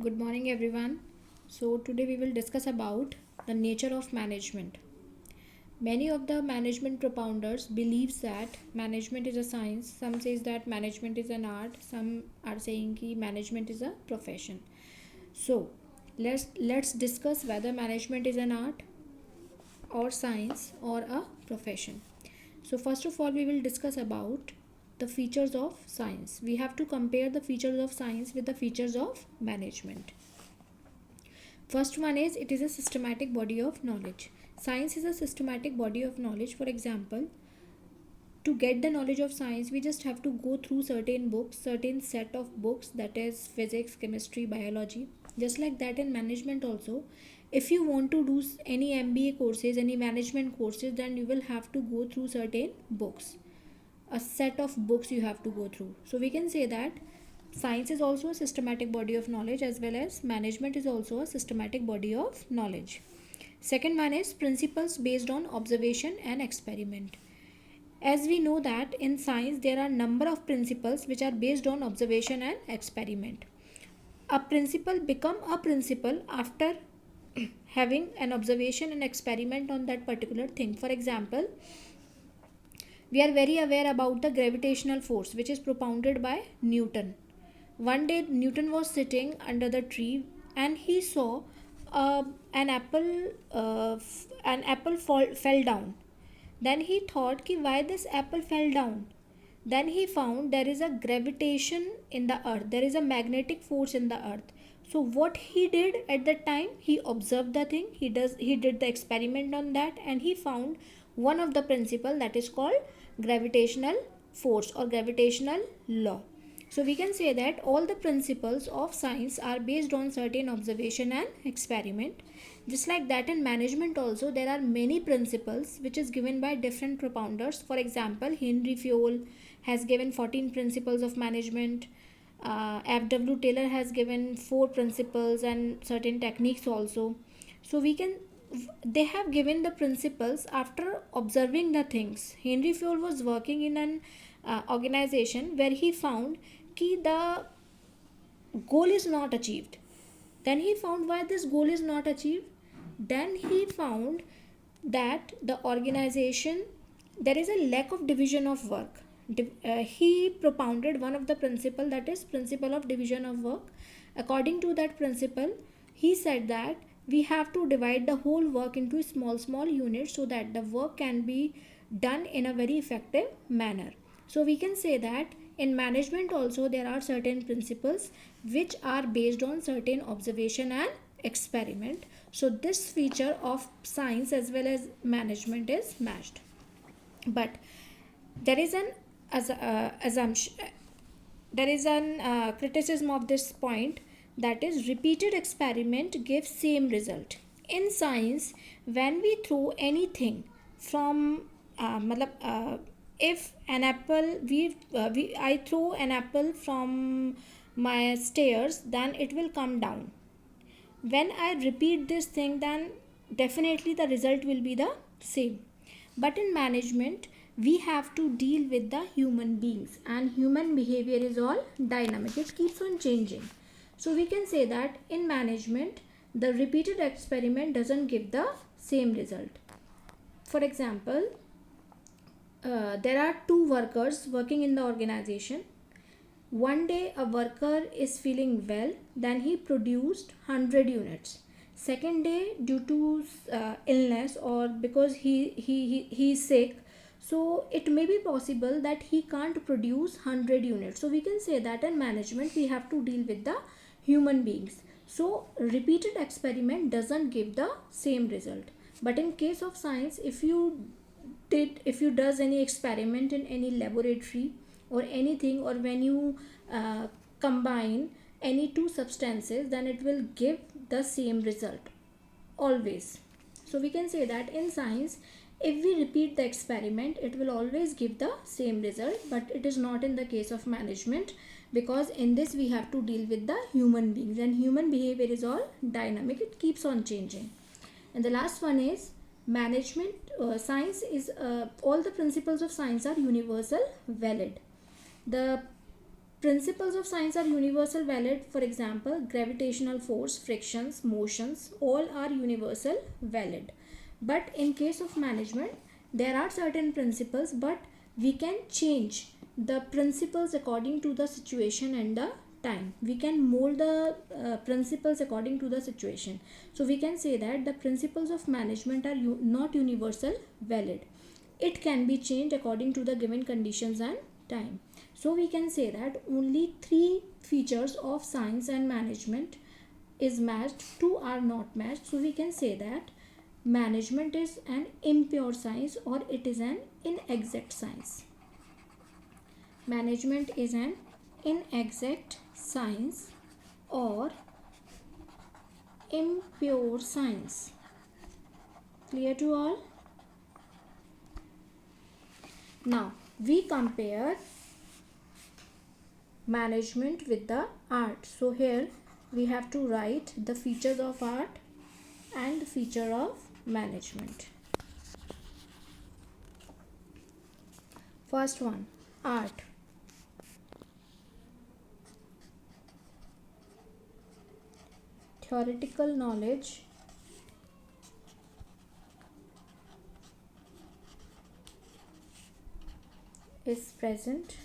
Good morning everyone. So today we will discuss about the nature of management. Many of the management propounders believes that management is a science. Some says that management is an art. Some are saying that management is a profession. So let's discuss whether management is an art or science or a profession. So first of all we will discuss about the features of science. We have to compare the features of science with the features of management. First one is it is a systematic body of knowledge. Science is a systematic body of knowledge. For example, to get the knowledge of science, we just have to go through certain books, certain set of books, that is physics, chemistry, biology. Just like that in management also. If you want to do any MBA courses, any management courses, then you will have to go through certain books. A set of books you have to go through. So we can say that science is also a systematic body of knowledge, as well as management is also a systematic body of knowledge. Second one is principles based on observation and experiment. As we know that in science there are number of principles which are based on observation and experiment. A principle become a principle after having an observation and experiment on that particular thing. For example, we are very aware about the gravitational force which is propounded by Newton. One day Newton was sitting under the tree and he saw an apple fell down. Then he thought ki why this apple fell down. Then he found there is a gravitation in the earth. There is a magnetic force in the earth. So what he did at that time, he observed the thing. He did the experiment on that and he found one of the principle that is called gravitational force or gravitational law. So we can say that all the principles of science are based on certain observation and experiment. Just like that in management also there are many principles which is given by different propounders. For example, Henry Fayol has given 14 principles of management. F.W. Taylor has given 4 principles and certain techniques also. So they have given the principles after observing the things. Henry Fayol was working in an organization where he found that the goal is not achieved. Then he found why this goal is not achieved. Then he found that the organization, there is a lack of division of work. He propounded one of the principle, that is principle of division of work. According to that principle, he said that we have to divide the whole work into small units so that the work can be done in a very effective manner. So we can say that in management also there are certain principles which are based on certain observation and experiment. So this feature of science as well as management is matched. But there is an assumption, there is an criticism of this point, that is repeated experiment gives same result. In science, when we throw anything from if an apple I throw an apple from my stairs, then it will come down. When I repeat this thing, then definitely the result will be the same. But in management we have to deal with the human beings, and human behavior is all dynamic, it keeps on changing. So we can say that in management the repeated experiment doesn't give the same result. For example, there are 2 workers working in the organization. One day a worker is feeling well, then he produced 100 units. Second day, due to illness or because he is sick, so it may be possible that he can't produce 100 units. So we can say that in management we have to deal with the human beings. So repeated experiment doesn't give the same result. But in case of science, if you does any experiment in any laboratory or anything, or when you combine any 2 substances, then it will give the same result always. So we can say that in science, if we repeat the experiment, it will always give the same result, but it is not in the case of management, because in this we have to deal with the human beings, and human behavior is all dynamic, it keeps on changing. And the last one is management. Science is all the principles of science are universal valid. The Principles of science are universal valid. For example, gravitational force, frictions, motions, all are universal valid. But in case of management, there are certain principles, but we can change the principles according to the situation and the time. We can mold the principles according to the situation. So we can say that the principles of management are not universal valid. It can be changed according to the given conditions and time. So we can say that only 3 features of science and management is matched, 2 are not matched. So we can say that management is an impure science or it is an inexact science. Management is an inexact science or impure science. Clear to all? Now we compare management with the art. So here we have to write the features of art and the feature of management. First one, art. Theoretical knowledge is present.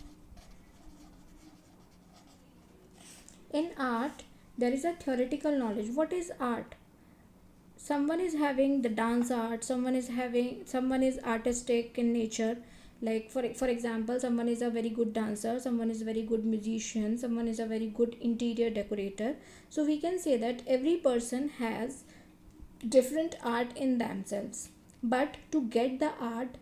In art, there is a theoretical knowledge. What is art? Someone is having the dance art, someone is artistic in nature. Like for example, someone is a very good dancer, someone is a very good musician, someone is a very good interior decorator. So we can say that every person has different art in themselves. But to get the art,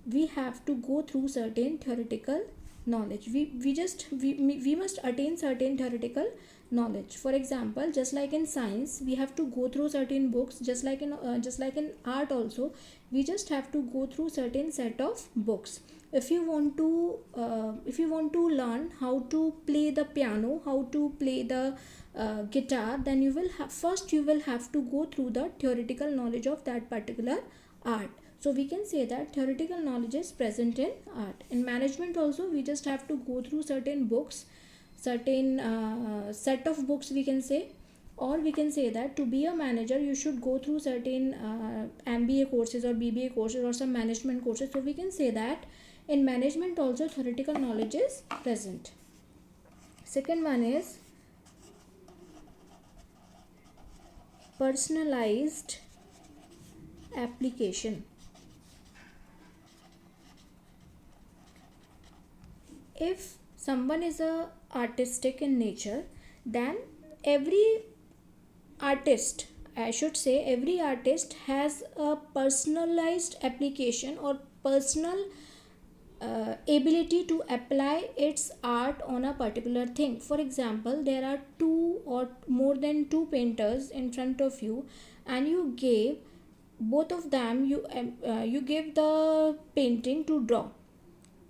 we have to go through certain theoretical knowledge. We must attain certain theoretical knowledge. For example, just like in science we have to go through certain books, just like in art also we just have to go through certain set of books. If you want to learn how to play the piano, how to play the guitar, then you will have to go through the theoretical knowledge of that particular art. So we can say that theoretical knowledge is present in art. In management also, we just have to go through certain books, certain set of books we can say. Or we can say that to be a manager you should go through certain MBA courses or BBA courses or some management courses. So we can say that in management also theoretical knowledge is present. Second one is personalized application. If someone is artistic in nature, then every artist has a personalized application or personal ability to apply its art on a particular thing. For example, there are 2 or more than 2 painters in front of you, and you gave both of them you gave the painting to draw.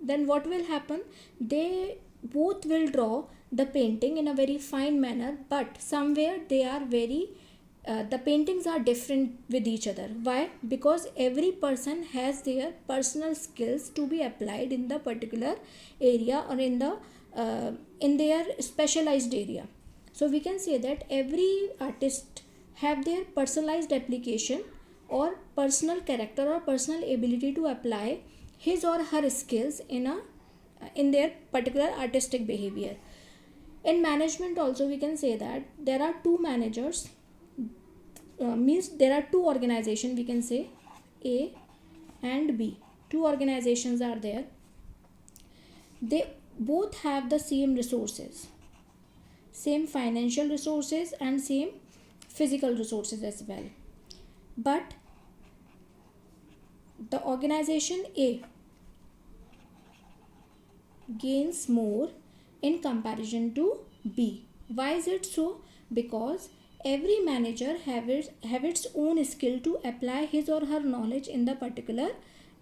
Then what will happen? They both will draw the painting in a very fine manner, but somewhere they are the paintings are different with each other. Why? Because every person has their personal skills to be applied in the particular area or in their specialized area. So we can say that every artist have their personalized application or personal character or personal ability to apply his or her skills in their particular artistic behavior. In management also we can say that there are 2 managers, means there are 2 organizations, we can say A and B. 2 organizations are there. They both have the same resources, same financial resources and same physical resources as well. But the organization A gains more in comparison to B. Why is it so? Because every manager have its own skill to apply his or her knowledge in the particular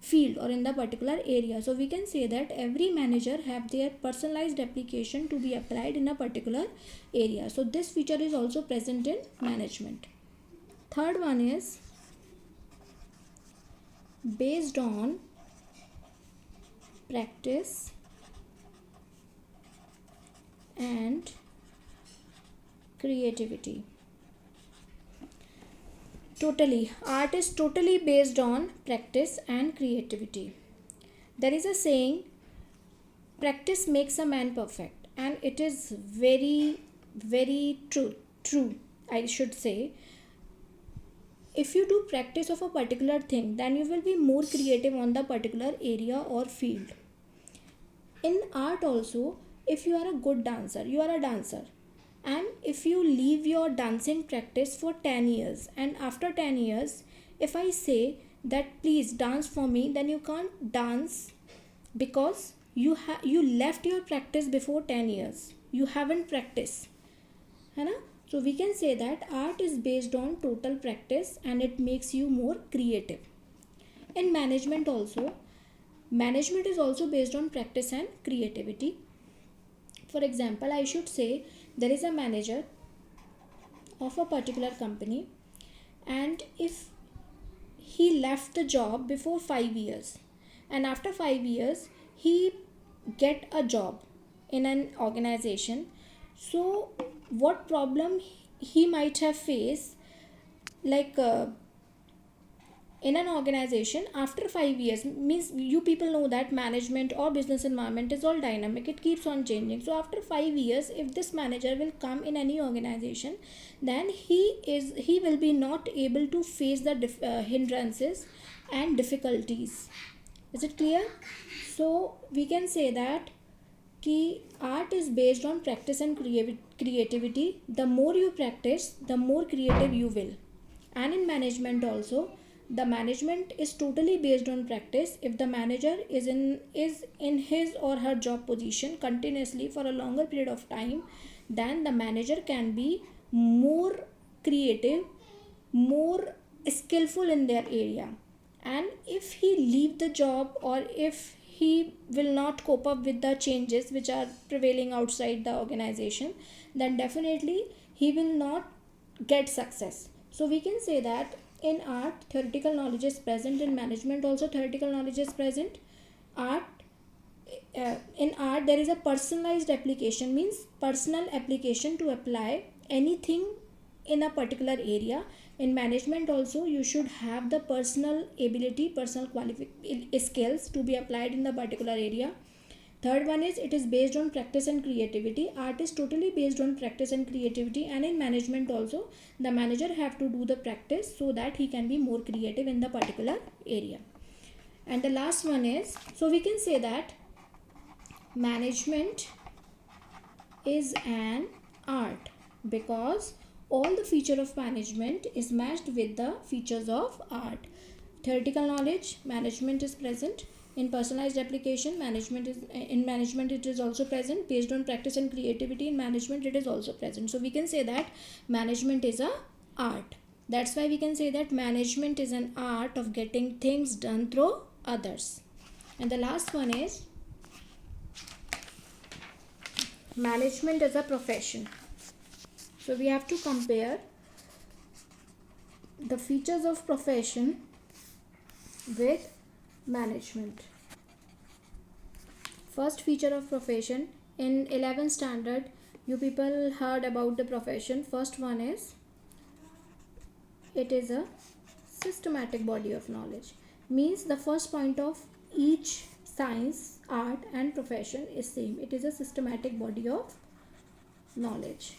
field or in the particular area. So we can say that every manager have their personalized application to be applied in a particular area. So this feature is also present in management. Third one is based on practice and creativity. Totally, art is totally based on practice and creativity. There is a saying, practice makes a man perfect, and it is very, very true, I should say. If you do practice of a particular thing, then you will be more creative on the particular area or field. In art also, if you are a good dancer, you are a dancer, and if you leave your dancing practice for 10 years, and after 10 years if I say that please dance for me, then you can't dance, because you left your practice before 10 years, you haven't practiced, है ना? So we can say that art is based on total practice and it makes you more creative. In management also, management is also based on practice and creativity. For example, I should say there is a manager of a particular company, and if he left the job before 5 years, and after 5 years he get a job in an organization, so what problem he might have faced, like in an organization after 5 years, means you people know that management or business environment is all dynamic, it keeps on changing. So after 5 years if this manager will come in any organization, then he will be not able to face the hindrances and difficulties. Is it clear? So we can say that कि art is based on practice and creativity. The more you practice, the more creative you will. And in management also, the management is totally based on practice. If the manager is in his or her job position continuously for a longer period of time, then the manager can be more creative, more skillful in their area. And if he leave the job, or if he will not cope up with the changes which are prevailing outside the organization, then definitely he will not get success. So we can say that in art theoretical knowledge is present, in management also theoretical knowledge is present. In art there is a personalized application, means personal application to apply anything in a particular area. In management also you should have the personal ability, personal skills to be applied in the particular area. Third one is, it is based on practice and creativity. Art is totally based on practice and creativity, and in management also the manager have to do the practice so that he can be more creative in the particular area. And the last one is, so we can say that management is an art because all the feature of management is matched with the features of art. Theoretical knowledge, management is present. In personalized application, management it is also present. Based on practice and creativity, in management it is also present. So we can say that management is a art. That's why we can say that management is an art of getting things done through others. And the last one is, management as a profession. So we have to compare the features of profession with management. First feature of profession, in 11th standard you people heard about the profession. First one is, it is a systematic body of knowledge, means the first point of each science, art and profession is same. It is a systematic body of knowledge.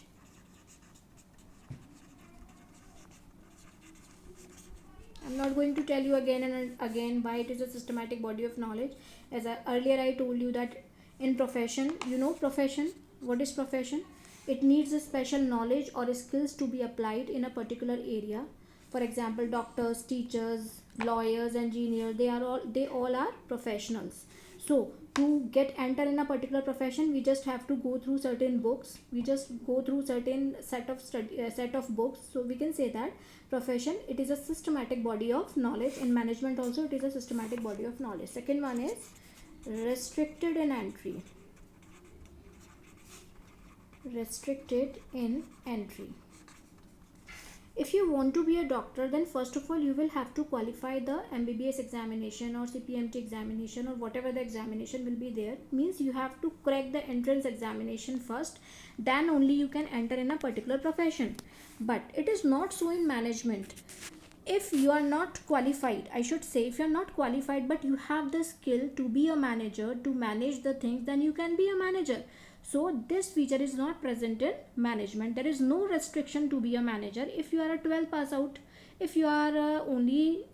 I'm not going to tell you again and again why it is a systematic body of knowledge. As earlier I told you that in profession, you know profession, what is profession? It needs a special knowledge or skills to be applied in a particular area. For example, doctors, teachers, lawyers, engineers, they all are professionals. So to get enter in a particular profession, we just have to go through certain books, we just go through certain set of books. So we can say that profession, it is a systematic body of knowledge. In management also it is a systematic body of knowledge. Second one is restricted in entry. Restricted in entry. If you want to be a doctor, then first of all you will have to qualify the MBBS examination or CPMT examination or whatever the examination will be there. Means you have to crack the entrance examination first, then only you can enter in a particular profession. But it is not so in management. If you are not qualified, I should say, if you are not qualified but you have the skill to be a manager, to manage the things, then you can be a manager. So this feature is not present in management. There is no restriction to be a manager. If you are a 12 pass out, if you are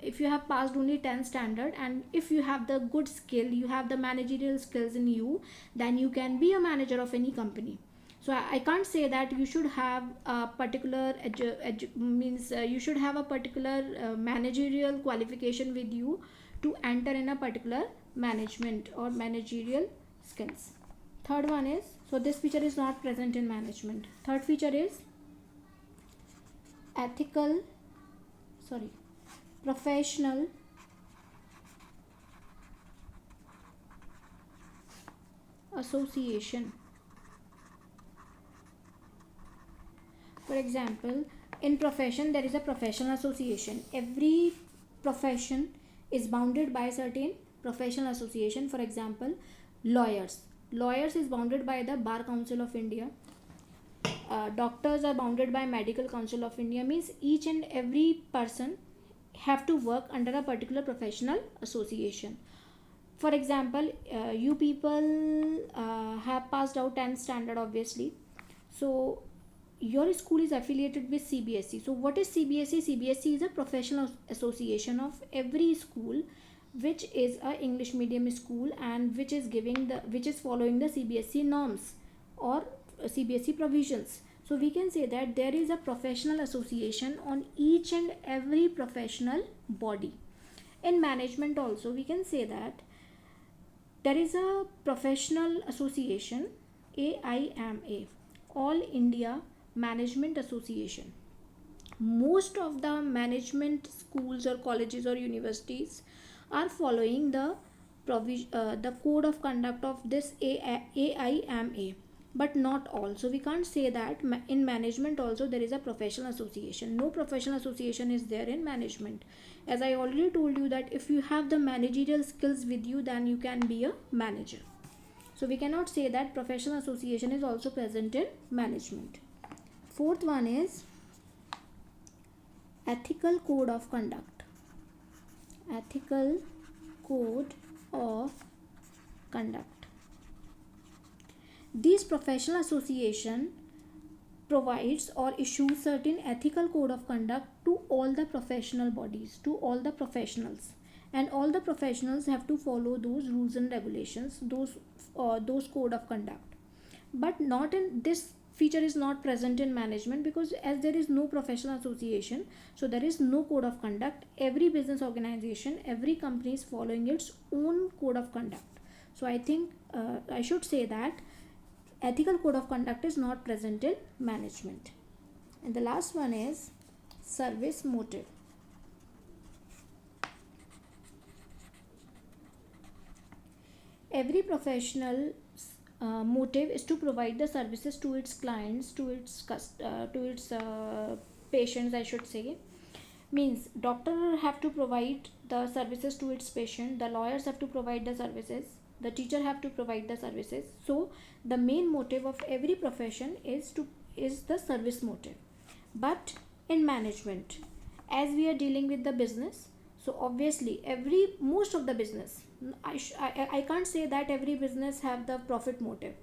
if you have passed only 10 standard, and if you have the good skill, you have the managerial skills in you, then you can be a manager of any company. So I can't say that you should have a particular you should have a particular managerial qualification with you to enter in a particular management or managerial skills. Third one is, so this feature is not present in management. Third feature is professional association. For example, in profession there is a professional association. Every profession is bounded by certain professional association. For example, lawyers is bounded by the Bar Council of India. Doctors are bounded by Medical Council of India. Means each and every person have to work under a particular professional association. For example, you people have passed out 10th standard obviously. So your school is affiliated with CBSE. So what is CBSE? CBSE is a professional association of every school which is a English medium school and which is following the CBSE norms or CBSE provisions. So we can say that there is a professional association on each and every professional body. In management also we can say that there is a professional association, AIMA, All India Management Association. Most of the management schools or colleges or universities are following the code of conduct of this AIMA, but not all. So we can't say that in management also there is a professional association. No professional association is there in management. As I already told you that if you have the managerial skills with you, then you can be a manager. So we cannot say that professional association is also present in management. Fourth one is ethical code of conduct. Ethical code of conduct. These professional association provides or issues certain ethical code of conduct to all the professional bodies, to all the professionals, and all the professionals have to follow those rules and regulations, those code of conduct. But not in this feature is not present in management, because as there is no professional association, so there is no code of conduct. Every business organization, every company is following its own code of conduct. So I think I should say that ethical code of conduct is not present in management. And the last one is service motive. Every professional motive is to provide the services to its clients, to its patients, I should say. Means doctor have to provide the services to its patient, the lawyers have to provide the services, the teacher have to provide the services. So the main motive of every profession is the service motive. But in management, as we are dealing with the business, so obviously most of the business, I can't say that every business have the profit motive.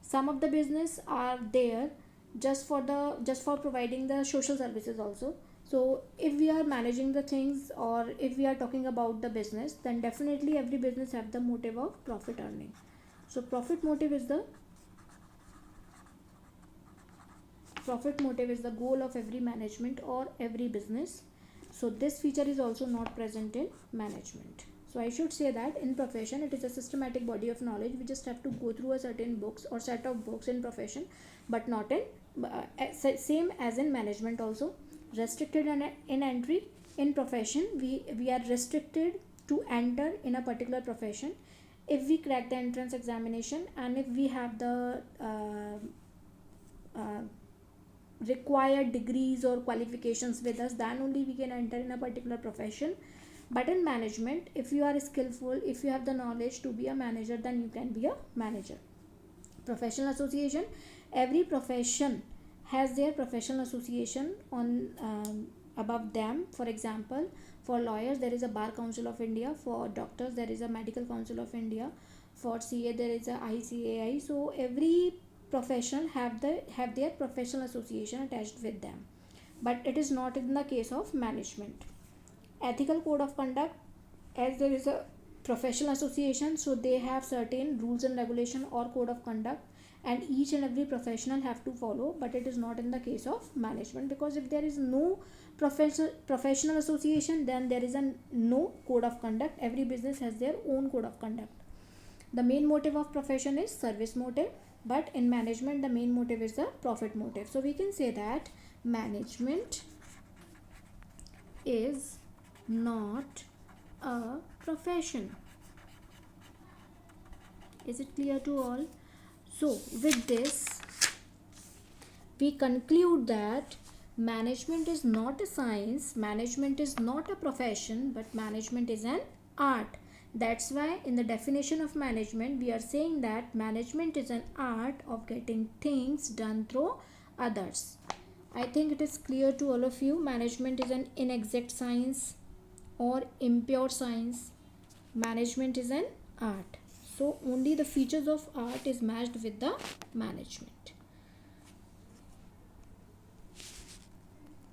Some of the business are there just for providing the social services also. So if we are managing the things, or if we are talking about the business, then definitely every business have the motive of profit earning. So profit motive is the goal of every management or every business. So this feature is also not present in management. So I should say that in profession it is a systematic body of knowledge. We just have to go through a certain books or set of books in profession, but not in same as in management also. Restricted in entry. In profession we are restricted to enter in a particular profession if we crack the entrance examination and if we have the required degrees or qualifications with us, then only we can enter in a particular profession. But in management, if you are skillful, if you have the knowledge to be a manager, then you can be a manager. Professional association, every profession has their professional association on above them. For example, for lawyers there is a Bar Council of India, for doctors there is a Medical Council of India, for CA there is a ICAI. So every profession have their professional association attached with them, but it is not in the case of management. Ethical code of conduct, as there is a professional association, so they have certain rules and regulation or code of conduct, and each and every professional have to follow, but it is not in the case of management, because if there is no professional association, then there is no code of conduct. Every business has their own code of conduct. The main motive of profession is service motive, but in management the main motive is the profit motive. So we can say that management is not a profession. Is it clear to all? So with this we conclude that management is not a science, management is not a profession, but management is an art. That's why in the definition of management we are saying that management is an art of getting things done through others. I think it is clear to all of you. Management is an inexact science or impure science. Management is an art. So only the features of art is matched with the management.